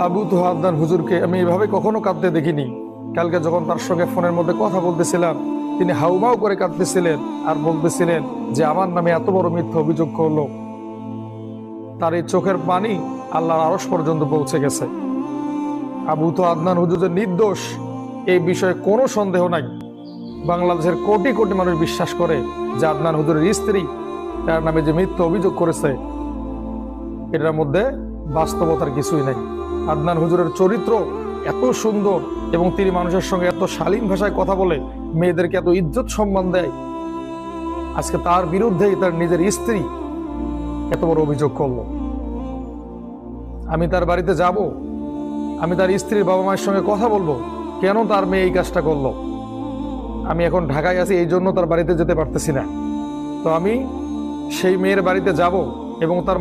আবু তোহাদ্দান হুজুরকে আমি এভাবে কখনো কাঁদতে দেখিনি। কালকে যখন তার সঙ্গে ফোনের মধ্যে কথা বলতেছিলাম, তিনি হাউমাউ করে কাঁদতেছিলেন আর বলতেছিলেন যে আমার নামে এত বড় মিথ্যা অভিযোগ করলো। তার এই চোখের পানি আল্লাহর আরশ পর্যন্ত পৌঁছে গেছে। আবু তোহাদ্দান হুজুর যে নির্দোষ এই বিষয়ে কোনো সন্দেহ নাই। বাংলাদেশের কোটি কোটি মানুষ বিশ্বাস করে যে আদনান হুজুরের স্ত্রী তার নামে যে মিথ্যা অভিযোগ করেছে এটার মধ্যে বাস্তবতার কিছুই নাই। আদনান হুজুরের চরিত্র এত সুন্দর এবং তিনি মানুষের সঙ্গে এত শালীন ভাষায় কথা বলে, মেয়েদেরকে এত ইজ্জত সম্মান দেয়। আজকে তার বিরুদ্ধেই তার নিজের স্ত্রী এত বড় অভিযোগ করলো। আমি তার বাড়িতে যাব, আমি তার স্ত্রীর বাবা মায়ের সঙ্গে কথা বলবো কেন তার মেয়ে এই কাজটা করলো। আমি এখন ঢাকায় আছি, এই জন্য তার বাড়িতে যেতে পারতেছি না। তো আমি সেই মেয়ের বাড়িতে যাব এবং তার